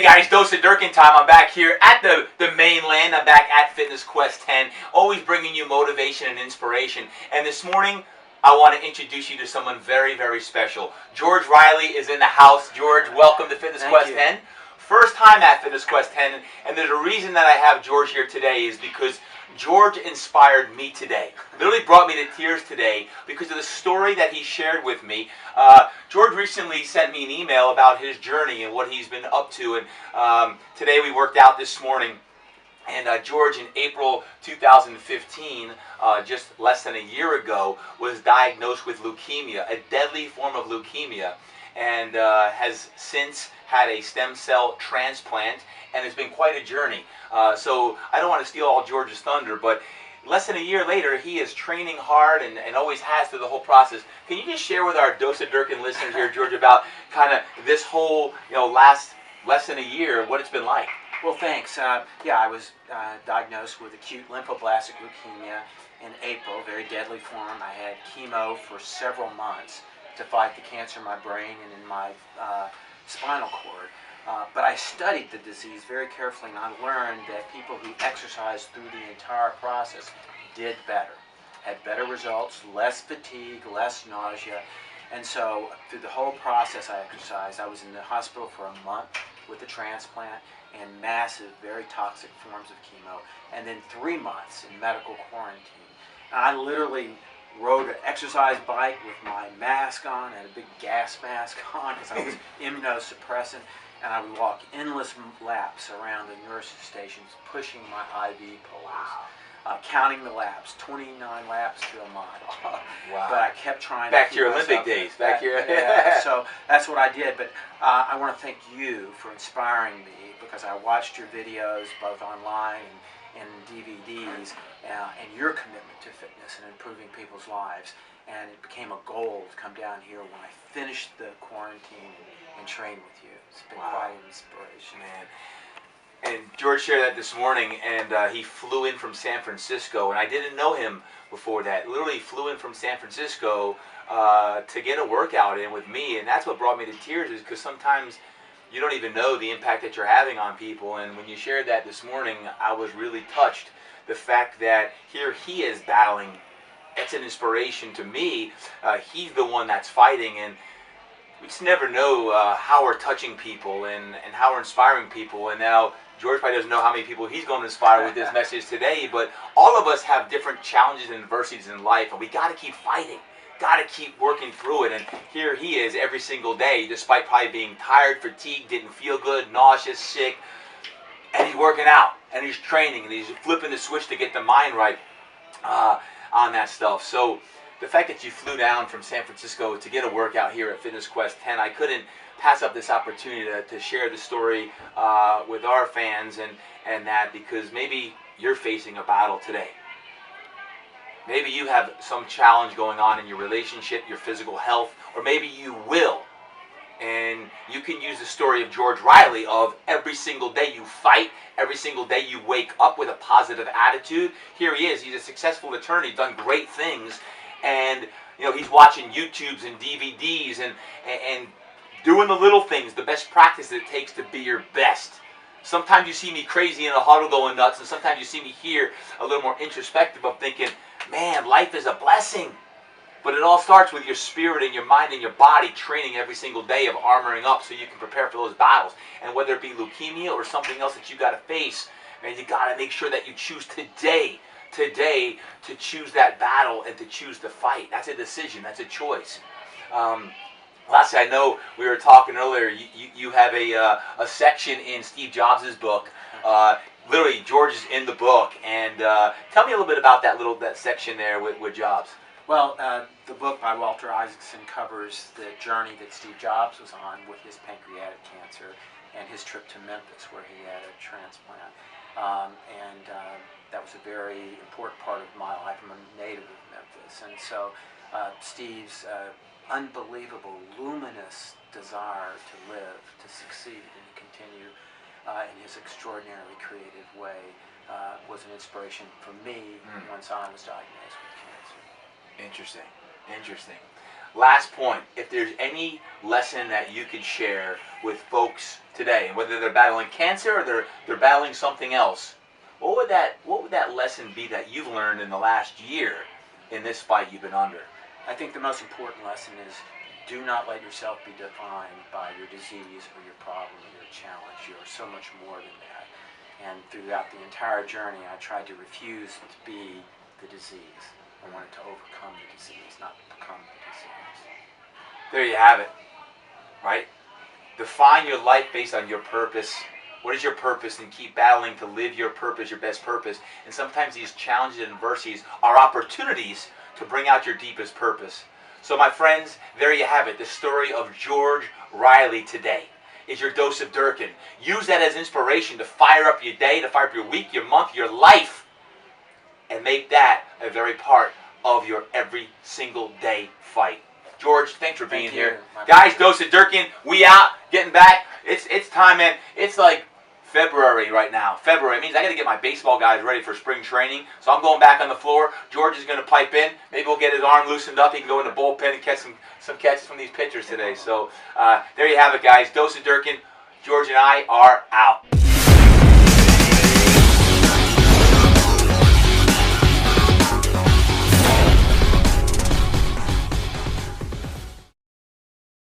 guys, Dose of Durkin time. I'm back here at the mainland. I'm back at Fitness Quest 10, always bringing you motivation and inspiration. And this morning, I want to introduce you to someone very, very special. George Riley is in the house. George, welcome to Fitness Quest 10. First time at Fitness Quest 10, and there's a reason that I have George here today is because George inspired me today. Literally brought me to tears today because of the story that he shared with me. George recently sent me an email about his journey and what he's been up to, and today we worked out this morning. And George, in April 2015, just less than a year ago, was diagnosed with leukemia, a deadly form of leukemia, and has since had a stem cell transplant, and it's been quite a journey. So I don't want to steal all George's thunder, but less than a year later, he is training hard and always has through the whole process. Can you just share with our Dose of Durkin listeners here, George, about kind of this whole, last less than a year, what it's been like? Well, thanks. Yeah, I was diagnosed with acute lymphoblastic leukemia in April, very deadly form. I had chemo for several months to fight the cancer in my brain and in my spinal cord. But I studied the disease very carefully, and I learned that people who exercised through the entire process did better, had better results, less fatigue, less nausea. And so through the whole process I exercised. I was in the hospital for a month with the transplant and massive, very toxic forms of chemo, and then 3 months in medical quarantine. And I literally rode an exercise bike with my mask on and a big gas mask on because I was immunosuppressant, and I would walk endless laps around the nurses' stations pushing my IV poles, counting the laps, 29 laps to a mile. Wow. But I kept trying back to to your Olympic days. Back here. Yeah, so that's what I did. But I want to thank you for inspiring me, because I watched your videos both online and DVDs, and your commitment to fitness and improving people's lives. And it became a goal to come down here when I finished the quarantine and train with you. It's been quite an inspiration. Man. And George shared that this morning, and he flew in from San Francisco, and I didn't know him before that. Literally flew in from San Francisco to get a workout in with me, and that's what brought me to tears, is because sometimes you don't even know the impact that you're having on people. And when you shared that this morning, I was really touched. The fact that here he is battling, it's an inspiration to me. He's the one that's fighting, and we just never know how we're touching people and how we're inspiring people. And now George probably doesn't know how many people he's going to inspire with this message today, but all of us have different challenges and adversities in life, and we got to keep fighting. Got to keep working through it. And here he is every single day, despite probably being tired, fatigued, didn't feel good, nauseous, sick, and he's working out, and he's training, and he's flipping the switch to get the mind right on that stuff. So the fact that you flew down from San Francisco to get a workout here at Fitness Quest 10, I couldn't pass up this opportunity to share the story with our fans, and that because maybe you're facing a battle today. Maybe you have some challenge going on in your relationship, your physical health, or maybe you will. And you can use the story of George Riley of every single day you fight, every single day you wake up with a positive attitude. Here he is. He's a successful attorney, done great things, and he's watching YouTubes and DVDs and doing the little things, the best practice that it takes to be your best. Sometimes you see me crazy in a huddle going nuts, and sometimes you see me here a little more introspective of thinking, man, life is a blessing. But it all starts with your spirit and your mind and your body training every single day of armoring up so you can prepare for those battles. And whether it be leukemia or something else that you got to face, man, you got to make sure that you choose today to choose that battle and to choose the fight. That's a decision. That's a choice. Lastly, I know we were talking earlier, you have a section in Steve Jobs' book. Literally, George is in the book. And tell me a little bit about that section there with Jobs. Well, the book by Walter Isaacson covers the journey that Steve Jobs was on with his pancreatic cancer and his trip to Memphis where he had a transplant. That was a very important part of my life. I'm a native of Memphis. And so Steve's unbelievable, luminous desire to live, to succeed, and to continue in his extraordinarily creative way was an inspiration for me once I was diagnosed with cancer. Interesting. last point, if there's any lesson that you could share with folks today, and whether they're battling cancer or they're battling something else, what would that lesson be that you've learned in the last year in this fight you've been under? I think the most important lesson is do not let yourself be defined by your disease or your problem or your challenge. You are so much more than that. And throughout the entire journey, I tried to refuse to be the disease. I wanted to overcome the disease, not become the disease. There you have it, right? Define your life based on your purpose. What is your purpose? And keep battling to live your purpose, your best purpose. And sometimes these challenges and adversities are opportunities to bring out your deepest purpose. So my friends, there you have it. The story of George Riley today is your dose of Durkin. Use that as inspiration to fire up your day, to fire up your week, your month, your life, and make that a very part of your every single day fight. George, thanks for being here. Guys, dose of Durkin, we out, getting back. It's time, man. It's like February right now. February means I got to get my baseball guys ready for spring training. So I'm going back on the floor. George is going to pipe in. Maybe we'll get his arm loosened up. He can go in the bullpen and catch some catches from these pitchers today. So there you have it, guys. Dose of Durkin. George and I are out.